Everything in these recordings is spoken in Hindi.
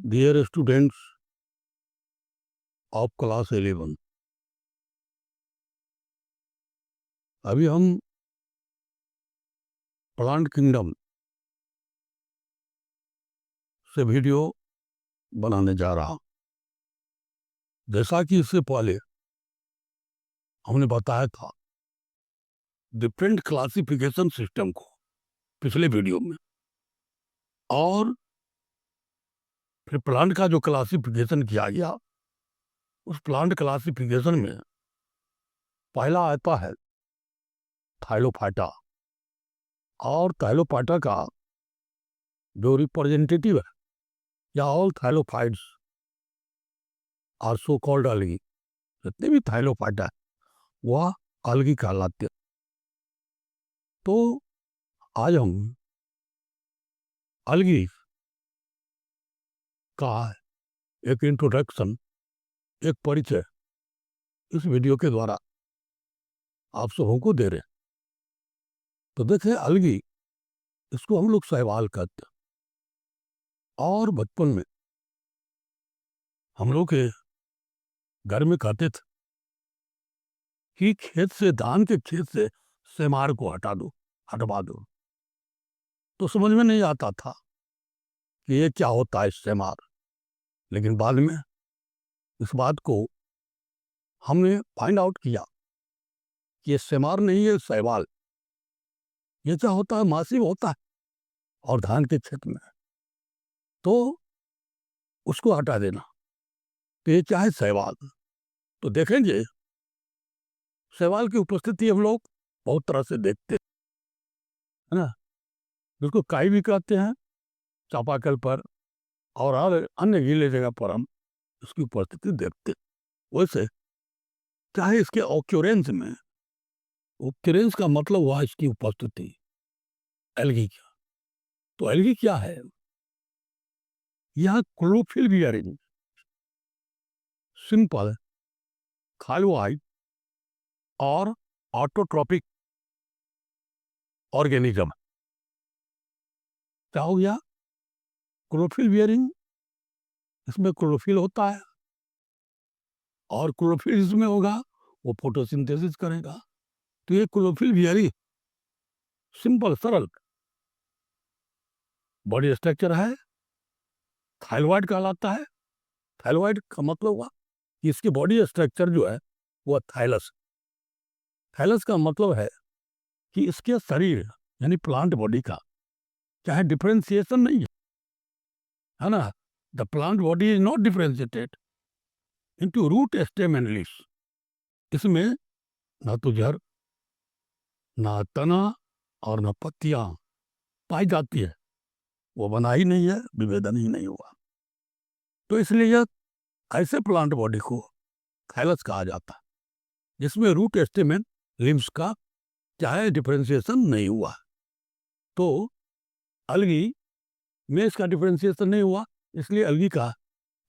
Dear students of class 11, अभी हम प्लांट किंगडम से वीडियो बनाने जा रहा। जैसा कि इससे पहले हमने बताया था डिफरेंट क्लासिफिकेशन सिस्टम को पिछले वीडियो में, और फिर प्लांट का जो क्लासिफिकेशन किया गया उस प्लांट क्लासिफिकेशन में पहला आता है थाइलोफाइटा, और थाइलोफाइटा का जो रिप्रेजेंटेटिव है या ऑल थाइलोफाइट्स आर सो कॉल्ड अलगी, जितने भी थाइलोफाइटा है वह अलगी कहलाते हैं। तो आज हम अलगी का एक इंट्रोडक्शन, एक परिचय इस वीडियो के द्वारा आप सबों को दे रहे हैं। तो देखें, अलगी इसको हम लोग शैवाल कहते हैं, और बचपन में हम लोग के घर में कहते थे कि खेत से, धान के खेत से सेमार को हटवा दो। तो समझ में नहीं आता था कि ये क्या होता है सेमार, लेकिन बाद में इस बात को हमने फाइंड आउट किया कि ये सेमार नहीं है, शैवाल। ये क्या होता है, मासिव होता है और धान के खेत में, तो उसको हटा देना। तो ये क्या है, शैवाल। तो देखेंगे शैवाल की उपस्थिति हम लोग बहुत तरह से देखते है ना, जिसको काई भी कहते हैं चापाकल पर, और अन्य गीले जगह पर हम इसकी उपस्थिति देखते। वैसे क्या है इसके ऑक्यूरेंस में, ऑक्यूरेंस का मतलब हुआ इसकी उपस्थिति एल्गी का। तो एल्गी क्या है, यह क्लोरोफिल बियरिंग सिंपल थाइलोइड और ऑटोट्रॉपिक ऑर्गेनिज्म। क्या हो गया, क्लोरोफिल बियरिंग, इसमें क्लोरोफिल होता है, और क्लोरोफिल इसमें होगा, वो फोटोसिंथेसिस करेगा। तो ये क्लोरोफिल बियरिंग सिंपल सरल बॉडी स्ट्रक्चर है, थाइलॉइड कहलाता है। थाइलॉइड का मतलब हुआ कि इसकी बॉडी स्ट्रक्चर जो है वह थाइलस। थाइलस का मतलब है कि इसके शरीर यानी प्लांट बॉडी का चाहे डिफरेंशिएशन नहीं है ना, the plant body is not differentiated into root, stem and leaves. इसमें ना तो जड़, ना तना और ना पत्तियां पाई जाती है, वो बना ही नहीं है, विभेदन ही नहीं हुआ। तो इसलिए यह ऐसे प्लांट बॉडी को थाइलस कहा जाता है जिसमें रूट, स्टेम एंड लिम्स का चाहे डिफरेंशिएशन नहीं हुआ। तो अलगी में इसका डिफरेंशिएशन नहीं हुआ, इसलिए अलगी का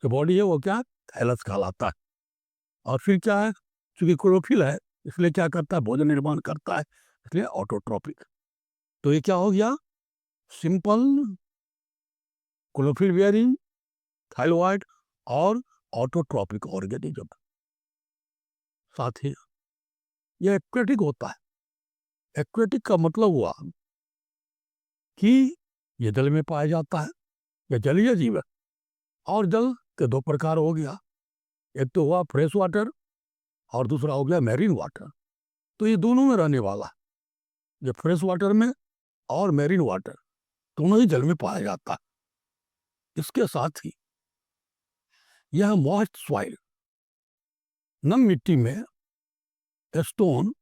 जो बॉडी है वो क्या, थाइलस कहलाता है। और फिर क्या है, चूंकि क्लोरोफिल है इसलिए क्या करता है, भोजन निर्माण करता है, इसलिए ऑटोट्रॉपिक। तो ये क्या हो गया, सिंपल क्लोरोफिल बियरिंग थाइलॉइड और ऑटोट्रॉपिक ऑर्गेनिज्म। साथ ही यह एक्वेटिक होता है। एक्वेटिक का मतलब हुआ कि ये जल में पाया जाता है, यह जलीय जीव है। और जल के दो प्रकार हो गया, एक तो हुआ फ्रेश वाटर और दूसरा हो गया मैरीन वाटर। तो ये दोनों में रहने वाला है, ये फ्रेश वाटर में और मैरीन वाटर दोनों ही जल में पाया जाता है। इसके साथ ही यह मॉइस्ट सॉइल, नम मिट्टी में स्टोन,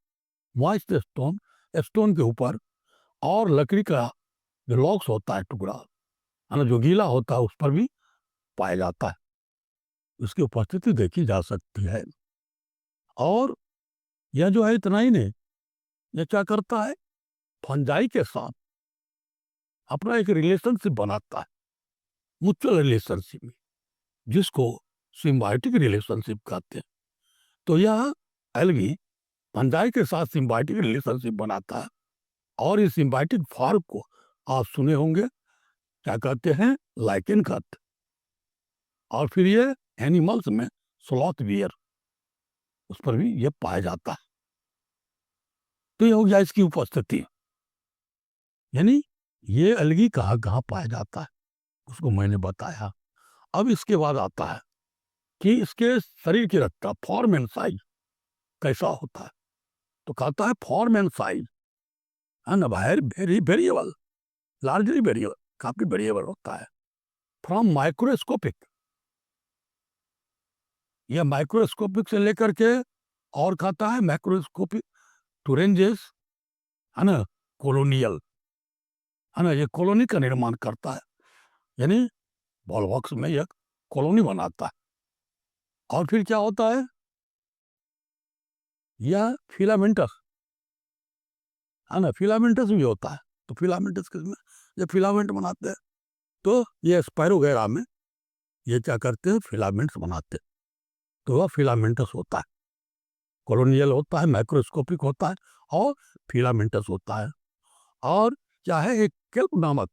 मॉइस्ट स्टोन, स्टोन के ऊपर और लकड़ी का जो लॉक्स होता है, टुकड़ा है ना, जो गीला होता है, उस पर भी पाया जाता है। उसकी उपस्थिति देखी जा सकती है। और यह जो है इतना ही नहीं, यह क्या करता है, फंजाई के साथ अपना एक रिलेशनशिप बनाता है, म्यूचुअल रिलेशनशिप, जिसको सिम्बायोटिक रिलेशनशिप कहते हैं। तो यह एल्गी फंजाई के साथ सिम्बायोटिक रिलेशनशिप बनाता है, और इस सिम्बायोटिक फॉर्म को आप सुने होंगे, क्या कहते हैं, लाइकेन कहते हैं। और फिर ये एनिमल्स में स्लॉथ बियर, उस पर भी ये पाया जाता है। तो ये हो गया इसकी उपस्थिति। यानी ये अलगी कहाँ कहाँ पाया जाता है उसको मैंने बताया। अब इसके बाद आता है कि इसके शरीर की रचना, फॉर्म एंड साइज कैसा होता है। तो कहता है फॉर्म एंड साइज है ना वेरी वेरिएबल, लार्जली वेरिएबल, काफी वेरिएबल होता है। फ्रॉम माइक्रोस्कोपिक, यह माइक्रोस्कोपिक से लेकर के और कहता है मैक्रोस्कोपिक टू रेंजेस, है ना, कॉलोनियल, है ना, ये कॉलोनी का निर्माण करता है। यानी बॉलवॉक्स में यह कॉलोनी बनाता है। और फिर क्या होता है, यह फिलामेंटस, है ना, फिलामेंटस भी होता है। तो फिलामेंटस किसमें, जब फिलामेंट बनाते हैं तो ये स्पायरोगैरा में ये क्या करते हैं, फिलामेंट्स बनाते हैं। तो वह फिलामेंटस होता है, कॉलोनियल होता है, माइक्रोस्कोपिक होता है और फिलामेंटस होता है। और क्या है, एक केल्प नामक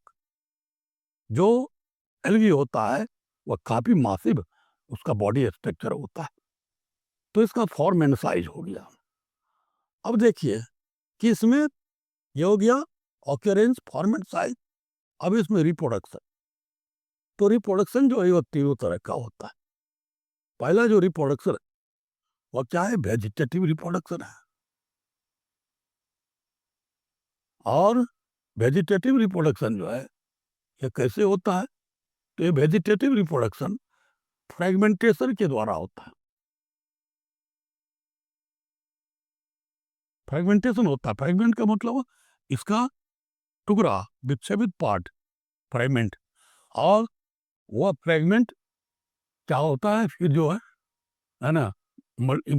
जो एल्गी होता है वह काफी मासिव उसका बॉडी स्ट्रक्चर होता है। तो इसका फॉर्म एंड साइज हो गया। अब देखिए कि इसमें ये हो गया ऑक्यूरेंस, फॉर्म एंड साइज। अब इसमें रिप्रोडक्शन, तो रिप्रोडक्शन जो है वो तीनों तरह का होता है। पहला जो रिप्रोडक्शन है वो क्या है, वेजिटेटिव रिप्रोडक्शन है। और वेजिटेटिव रिप्रोडक्शन जो है ये कैसे होता है, तो ये वेजिटेटिव रिप्रोडक्शन फ्रेगमेंटेशन के द्वारा होता है। फ्रेगमेंटेशन होता है, फ्रेगमेंट का मतलब इसका टुकड़ा, विक्षेपित पार्ट, फ्रेगमेंट। और वह फ्रेगमेंट क्या होता है, फिर जो है ना,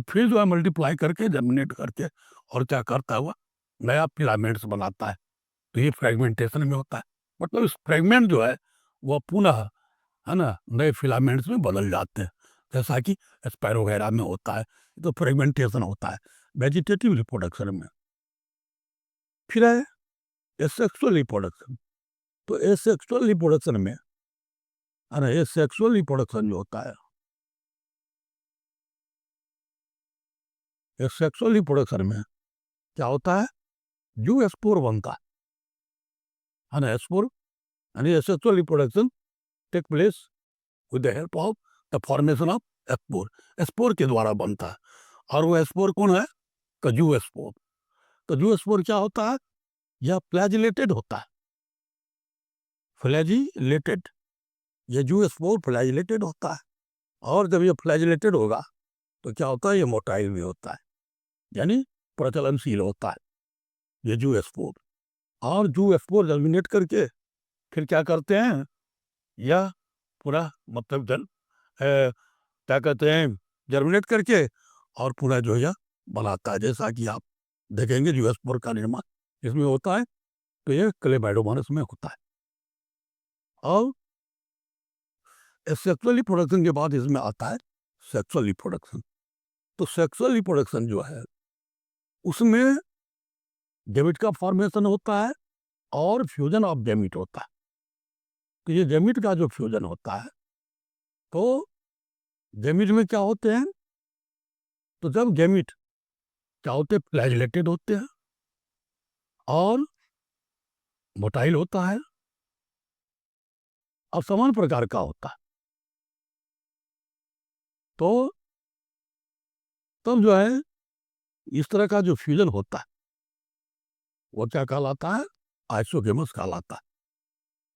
फिर जो है मल्टीप्लाई करके, जर्मिनेट करके और क्या करता है, वह नया फिलामेंट्स बनाता है। तो ये फ्रेगमेंटेशन में होता है। मतलब इस फ्रेगमेंट जो है वह पुनः, है ना, नए फिलामेंट्स में बदल जाते हैं, जैसा कि स्पैरो वगैरह में होता है। तो फ्रेगमेंटेशन होता है वेजिटेटिव रिप्रोडक्शन में। फिर है एसेक्सुअल रिप्रोडक्शन। तो एसेक्सुअल रिप्रोडक्शन में, है ना, ये सेक्सुअल रिप्रोडक्शन जो होता है, ये सेक्सुअल रिप्रोडक्शन में क्या होता है, जो स्पोर बनता है ना, स्पोर, यानी asexual reproduction take place with the help of the formation of spore, spore के द्वारा बनता है। और वो स्पोर कौन है, कजू स्पोर। तो जू स्पोर क्या होता है, यह फ्लैजिलेटेड होता है, फ्लैजिलेटेड, ये जू स्पोर फ्लैजिलेटेड होता है। और जब ये फ्लैजिलेटेड होगा तो क्या होता है, ये मोटाइल भी होता है, यानी प्रचलनशील होता है ये जू स्पोर। और जू स्पोर जर्मिनेट करके फिर क्या करते हैं, यह पूरा मतलब क्या कहते हैं, जर्मिनेट करके और पूरा जो है बनाता है। जैसा कि आप देखेंगे जू स्पोर का निर्माण इसमें होता है। तो ये क्लेमाइडोमोनास में होता है। और सेक्सुअल रिप्रोडक्शन के बाद इसमें आता है सेक्सुअल रिप्रोडक्शन। तो सेक्सुअल रिप्रोडक्शन जो है उसमें गैमीट का फॉर्मेशन होता है और फ्यूजन ऑफ गैमीट होता है। तो ये गैमीट का जो फ्यूजन होता है, तो गैमीट में क्या होते हैं, तो जब गैमीट क्या होते हैं, फ्लैजिलेटेड होते हैं और मोटाइल होता है और समान प्रकार का होता है। तो तब जो है इस तरह का जो फ्यूजन होता है वो क्या कहलाता है, आइसोगेमस कहलाता है।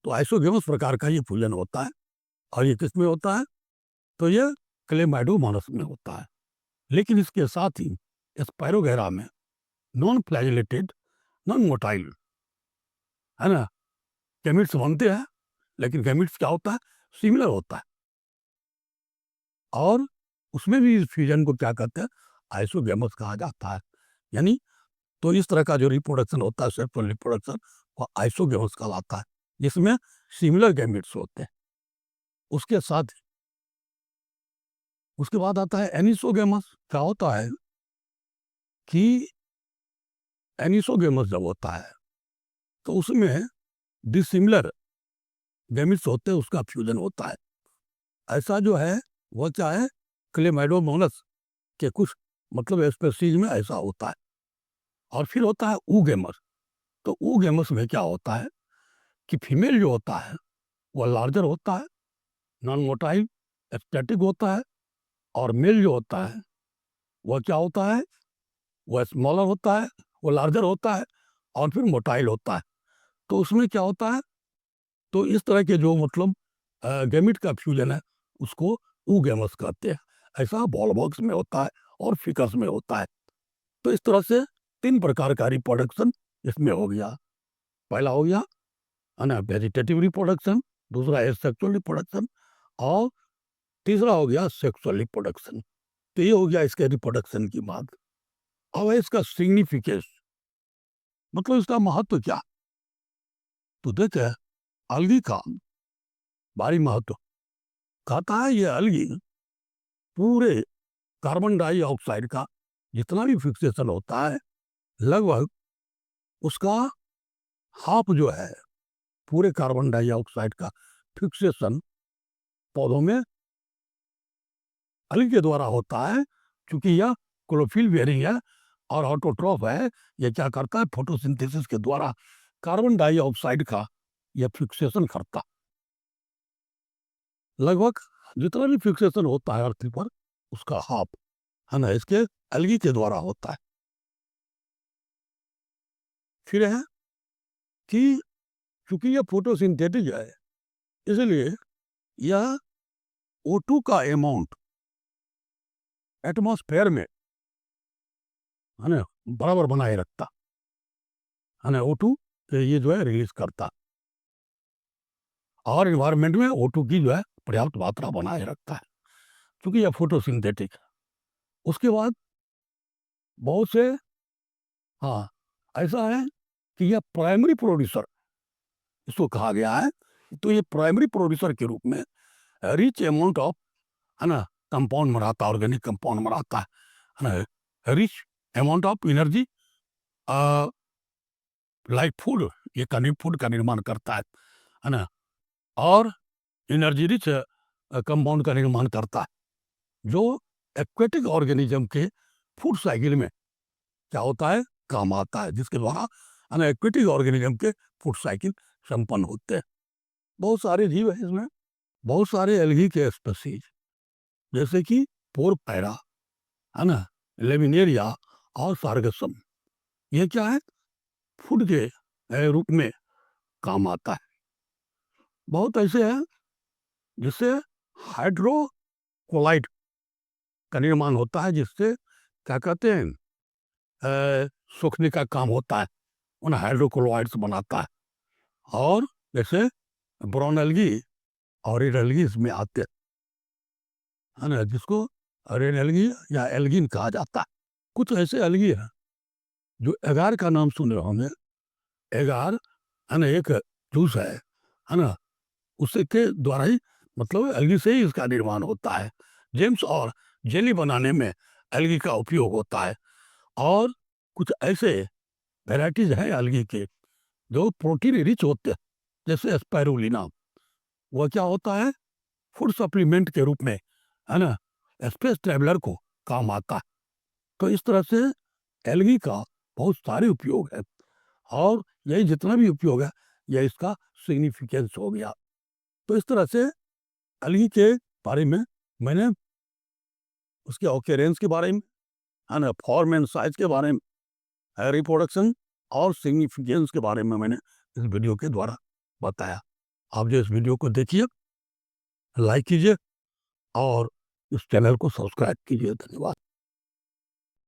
तो आइसोगेमस प्रकार का ये फ्यूजन होता है। और ये किस में होता है, तो ये क्लेमाइडोमोनास में होता है। लेकिन इसके साथ ही स्पायरोगैरा में नॉन फ्लैजिलेटेड, नॉन मोटाइल, है ना, गैमीट्स बनते हैं। लेकिन गैमीट्स क्या होता है, सिमिलर होता है। और उसमें भी इस फ्यूजन को क्या कहते हैं, आइसोगेमस कहा जाता है। यानी तो इस तरह का जो रिप्रोडक्शन होता है, सेक्सुअल रिप्रोडक्शन, वो आइसोगेमस कहलाता है, जिसमें सिमिलर गैमीट्स होते हैं। उसके साथ उसके बाद आता है एनिसोगेमस। क्या होता है कि एनिसोगेमस जब होता है तो उसमें डिसिमिलर गैमीट्स होते हैं, उसका फ्यूजन होता है। ऐसा जो है वह क्या है, क्लेमाइडोमोनस के कुछ मतलब स्पेसीज में ऐसा होता है। और फिर होता है ऊगेमस। तो ऊगेमस में क्या होता है कि फीमेल जो होता है वह लार्जर होता है, नॉन मोटाइल, स्टैटिक होता है। और मेल जो होता है वह क्या होता है, वह स्मॉलर होता है, वो लार्जर होता है और फिर मोटाइल होता है। तो उसमें क्या होता है, तो इस तरह के जो मतलब गैमिट का फ्यूजन है उसको ऊगेमस कहते हैं। ऐसा बॉल बॉक्स में होता है और फिकस में होता है। तो इस तरह से 3 प्रकार का रिप्रोडक्शन इसमें हो गया। पहला हो गया है ना वेजिटेटिव रिप्रोडक्शन, दूसरा है सेक्सुअल रिप्रोडक्शन और तीसरा हो गया सेक्सुअल रिप्रोडक्शन। तो ये हो गया इसके रिप्रोडक्शन की बात। अब है इसका सिग्निफिकेंस, मतलब इसका महत्व क्या। तो देखे अलगी का भारी महत्व, कहता है ये अलगी पूरे कार्बन डाइऑक्साइड का जितना भी फिक्सेशन होता है लगभग उसका हाफ जो है पूरे कार्बन डाइऑक्साइड का फिक्सेशन पौधों में अलगी के द्वारा होता है। क्योंकि यह क्लोरोफिल बेयरिंग है और ऑटोट्रॉफ है। यह क्या करता है, फोटोसिंथेसिस के द्वारा कार्बन डाइऑक्साइड का यह फिक्सेशन करता। लगभग जितना भी फिक्सेशन होता है अर्थ पर उसका हाफ है ना इसके अलगी के द्वारा होता है। फिर है कि चूंकि यह फोटोसिंथेटिक है इसलिए यह O2 का अमाउंट एटमॉस्फेयर में है ना बराबर बनाए रखता है ना। O2 ये जो है रिलीज करता और इन्वायरमेंट में O2 की जो है पर्याप्त मात्रा बनाए रखता है क्योंकि यह फोटोसिंथेटिक है। उसके बाद बहुत से हाँ ऐसा है कि यह प्राइमरी प्रोड्यूसर इसको कहा गया है। तो ये प्राइमरी प्रोड्यूसर के रूप में रिच अमाउंट ऑफ है ना कंपाउंड बनाता है, ऑर्गेनिक कंपाउंड बनाता है ना, rich amount of energy like food, ये फूड का निर्माण करता है ना। और एनर्जी रिच कंपाउंड का निर्माण करता है जो एक्वेटिक ऑर्गेनिज्म के फूड साइकिल में क्या होता है, काम आता है, जिसके द्वारा है ना एक्वेटिक ऑर्गेनिज्म के फूड साइकिल संपन्न होते हैं। बहुत सारे जीव है इसमें, बहुत सारे एल्गी के स्पीसीज जैसे कि पोरपैरा है ना, लेमिनेरिया और सार्गसम, ये क्या है फूड के रूप में काम आता है। बहुत ऐसे हैं जिससे हाइड्रोकोलाइड का निर्माण होता है, जिससे क्या कहते हैं सूखने का काम होता है, उन हाइड्रोकोलाइड्स बनाता है। और जैसे ब्राउन एल्गी और रेड एल्गी इसमें आते है ना, जिसको रेड एल्गी या एल्गिन कहा जाता है। कुछ ऐसे एल्गी हैं जो एगार का नाम सुन रहे होंगे। एगार है ना एक जूस है ना, उसे के द्वारा ही मतलब एल्गी से ही इसका निर्माण होता है। जेम्स और जेली बनाने में एल्गी का उपयोग होता है। और कुछ ऐसे वेराइटीज हैं एल्गी के जो प्रोटीन रिच होते हैं, जैसे स्पायरुलिना, वह क्या होता है फूड सप्लीमेंट के रूप में है ना स्पेस ट्रैवलर को काम आता है। तो इस तरह से एल्गी का बहुत सारे उपयोग है और यही जितना भी उपयोग है यह इसका सिग्निफिकेंस हो गया। तो इस तरह से एल्गी के बारे में मैंने उसके ऑकेरेंस के बारे में है ना, फॉर्म एंड साइज के बारे में, रिप्रोडक्शन और सिग्निफिकेंस के बारे में मैंने इस वीडियो के द्वारा बताया। आप जो इस वीडियो को देखिए, लाइक कीजिए और इस चैनल को सब्सक्राइब कीजिए। धन्यवाद।